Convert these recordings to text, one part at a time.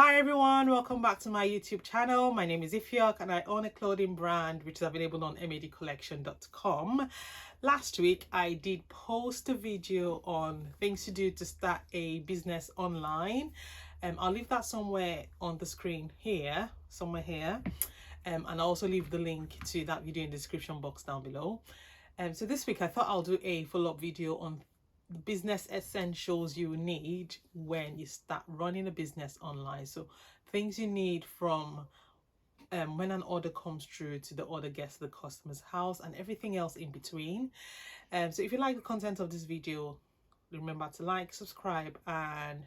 Hi everyone, welcome back to my YouTube channel. My name is Ifiok and I own a clothing brand which is available on madcollection.com. Last week I did post a video on things to do to start a business online. I'll leave that somewhere on the screen here, somewhere here. And I'll also leave the link to that video in the description box down below. So this week I thought I'll do a follow-up video on the business essentials you need when you start running a business online. So things you need from when an order comes through to the order gets to the customer's house and everything else in between. So if you like the content of this video, remember to like, subscribe and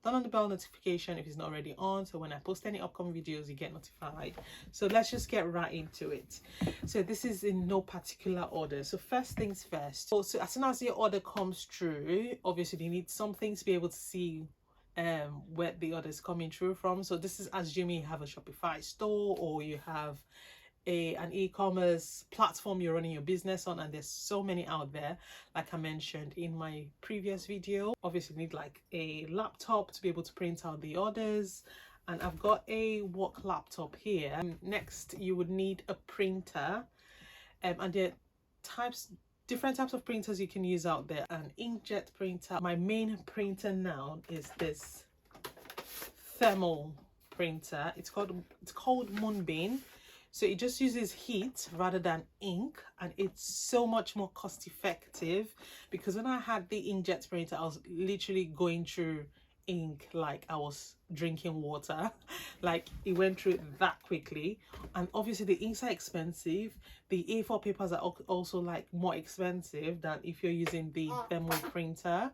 turn on the bell notification if it's not already on, so when I post any upcoming videos you get notified. So let's just get right into it. So this is in no particular order. So first things first, so as soon as your order comes through, obviously you need something to be able to see where the order is coming through from. So this is assuming you have a Shopify store or you have an e-commerce platform you're running your business on, and there's so many out there. Like I mentioned in my previous video, obviously you need like a laptop to be able to print out the orders, and I've got a work laptop here. Next you would need a printer, and there are different types of printers you can use out there. An inkjet printer. My main printer now is this thermal printer. It's called Moonbeam. So it just uses heat rather than ink, and it's so much more cost effective, because when I had the inkjet printer I was literally going through ink like I was drinking water. Like it went through that quickly. And obviously the inks are expensive. The A4 papers are also like more expensive than if you're using the thermal printer.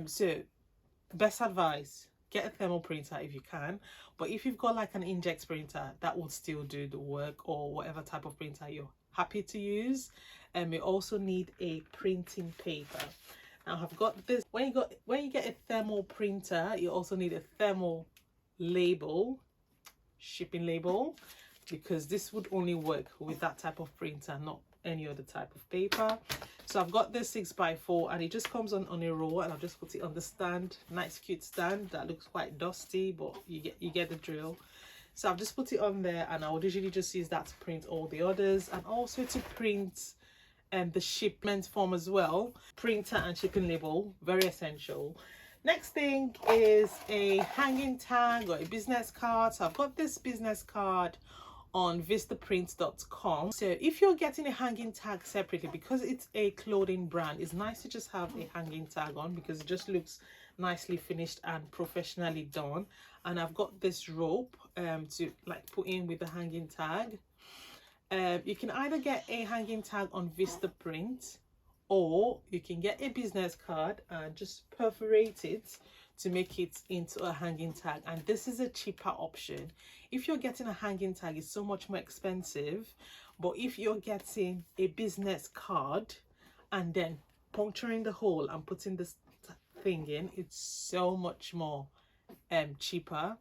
So best advice, get a thermal printer if you can, but if you've got like an inkjet printer, that would still do the work, or whatever type of printer you're happy to use. And you also need a printing paper. Now I've got this. When you get a thermal printer, you also need a thermal label, shipping label, because this would only work with that type of printer, not any other type of paper. So I've got this 6x4 and it just comes on a roll, and I've just put it on the stand. Nice cute stand that looks quite dusty, but you get the drill. So I've just put it on there, and I would usually just use that to print all the orders, and also to print the shipment form as well. Printer and shipping label, very essential. Next thing is a hanging tag or a business card. So I've got this business card on vistaprint.com. So if you're getting a hanging tag separately, because it's a clothing brand, it's nice to just have a hanging tag on, because it just looks nicely finished and professionally done. And I've got this rope to like put in with the hanging tag. You can either get a hanging tag on Vistaprint, or you can get a business card and just perforate it to make it into a hanging tag, and this is a cheaper option. If you're getting a hanging tag, it's so much more expensive, but if you're getting a business card and then puncturing the hole and putting this thing in, it's so much more cheaper.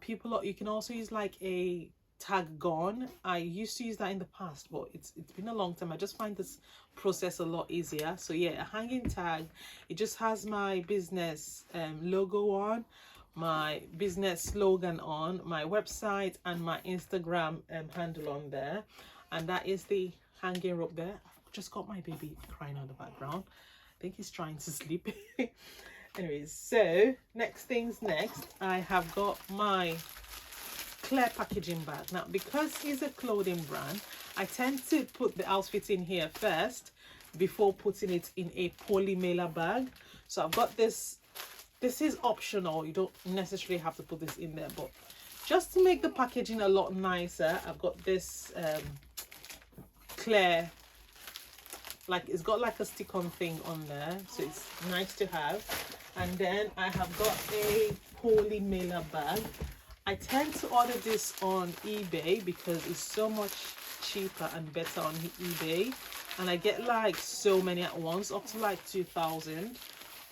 You can also use like a tag gun. I used to use that in the past, but it's been a long time. I just find this process a lot easier. So yeah, a hanging tag, it just has my business logo on, my business slogan on, my website and my Instagram handle on there, and that is the hanging rope there. I've just got my baby crying on the background. I think he's trying to sleep. Anyways, so next, I have got my clear packaging bag. Now because it's a clothing brand, I tend to put the outfit in here first before putting it in a poly mailer bag. So I've got this is optional, you don't necessarily have to put this in there, but just to make the packaging a lot nicer, I've got this clear, like it's got like a stick-on thing on there, so it's nice to have. And then I have got a poly mailer bag. I tend to order this on eBay because it's so much cheaper and better on eBay, and I get like so many at once, up to like 2,000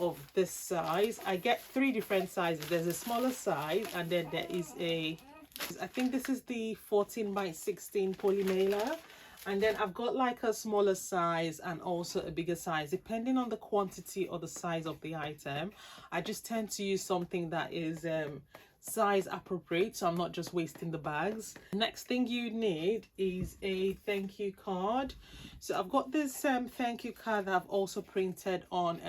of this size. I get 3 different sizes. There's a smaller size, and then there is I think this is the 14x16 poly mailer, and then I've got like a smaller size and also a bigger size depending on the quantity or the size of the item. I just tend to use something that is size appropriate, so I'm not just wasting the bags. Next thing you need is a thank you card. So I've got this thank you card that I've also printed on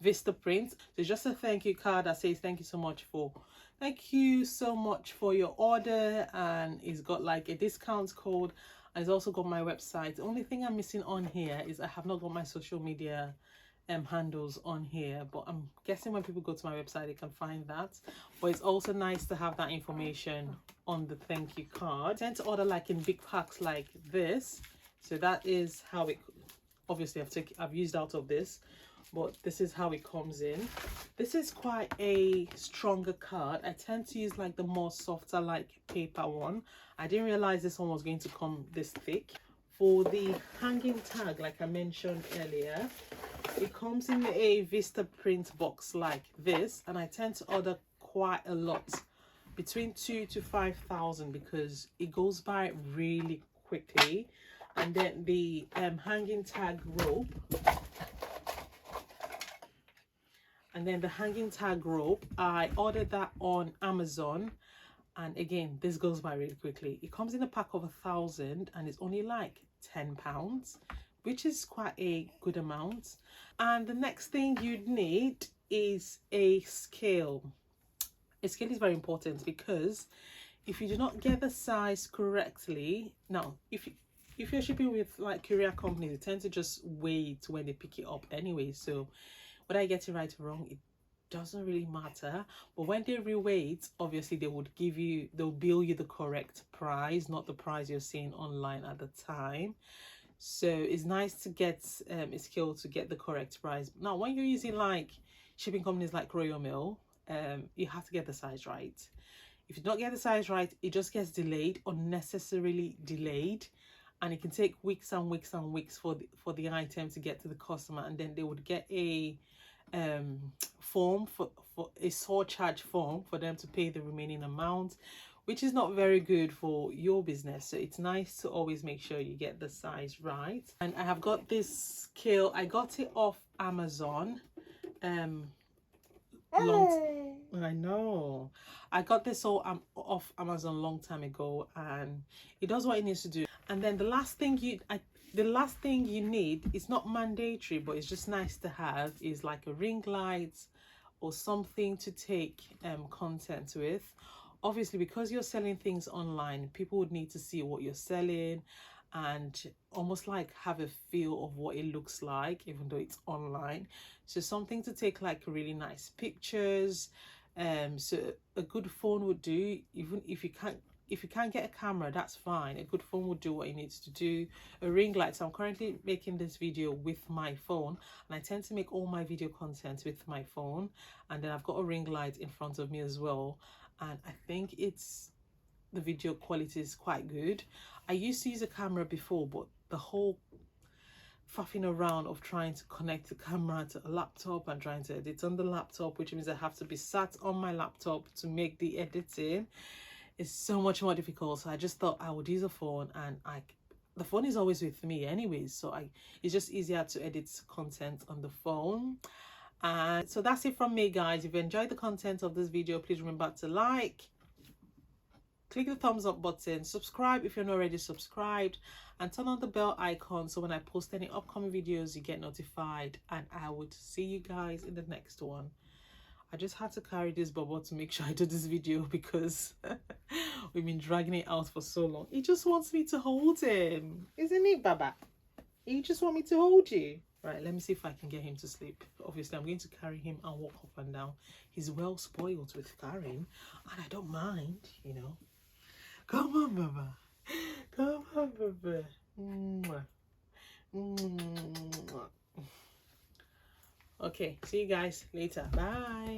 Vistaprint. So it's just a thank you card that says thank you so much for your order, and it's got like a discount code, and it's also got my website. The only thing I'm missing on here is I have not got my social media handles on here, but I'm guessing when people go to my website they can find that. But it's also nice to have that information on the thank you card. I tend to order like in big packs like this, so that is how it, obviously I've used out of this, but this is how it comes in. This is quite a stronger card. I tend to use like the more softer like paper one. I didn't realize this one was going to come this thick. For the hanging tag, like I mentioned earlier, it comes in a Vistaprint box like this, and I tend to order quite a lot, between 2,000 to 5,000, because it goes by really quickly. And then the hanging tag rope, I ordered that on Amazon, and again, this goes by really quickly. It comes in a pack of 1,000 and it's only like £10, which is quite a good amount. And the next thing you'd need is a scale. A scale is very important, because if you do not get the size correctly, now if you're shipping with like courier companies, they tend to just wait when they pick it up anyway, so whether I get it right or wrong, it doesn't really matter. But when they reweight, obviously they'll bill you the correct price, not the price you're seeing online at the time. So it's nice to get a scale to get the correct price. Now when you're using like shipping companies like Royal Mail, you have to get the size right. If you don't get the size right, it just gets delayed, unnecessarily delayed, and it can take weeks and weeks and weeks for the item to get to the customer. And then they would get a form for a surcharge form for them to pay the remaining amount, which is not very good for your business. So it's nice to always make sure you get the size right. And I have got this scale, I got it off Amazon. I know I got this all off Amazon long time ago, and it does what it needs to do. And then the last thing you need, it's not mandatory, but it's just nice to have, is like a ring light or something to take content with. Obviously, because you're selling things online, people would need to see what you're selling and almost like have a feel of what it looks like, even though it's online. So something to take like really nice pictures. So a good phone would do. Even if you can't get a camera, that's fine. A good phone would do what it needs to do. A ring light. So I'm currently making this video with my phone, and I tend to make all my video content with my phone. And then I've got a ring light in front of me as well, and I think the video quality is quite good. I used to use a camera before, but the whole faffing around of trying to connect the camera to a laptop and trying to edit on the laptop, which means I have to be sat on my laptop to make the editing, is so much more difficult. So I just thought I would use a phone, and the phone is always with me anyways, so it's just easier to edit content on the phone. And so that's it from me, guys. If you enjoyed the content of this video, please remember to like, click the thumbs up button, subscribe if you're not already subscribed, and turn on the bell icon so when I post any upcoming videos you get notified. And I would see you guys in the next one. I just had to carry this bubble to make sure I do this video, because we've been dragging it out for so long. He just wants me to hold him, isn't he, Baba? You just want me to hold you. Right, let me see if I can get him to sleep. Obviously, I'm going to carry him and walk up and down. He's well spoiled with carrying, and I don't mind, you know. Come on, Baba. Come on, Baba. Mwah. Mwah. Okay, see you guys later. Bye.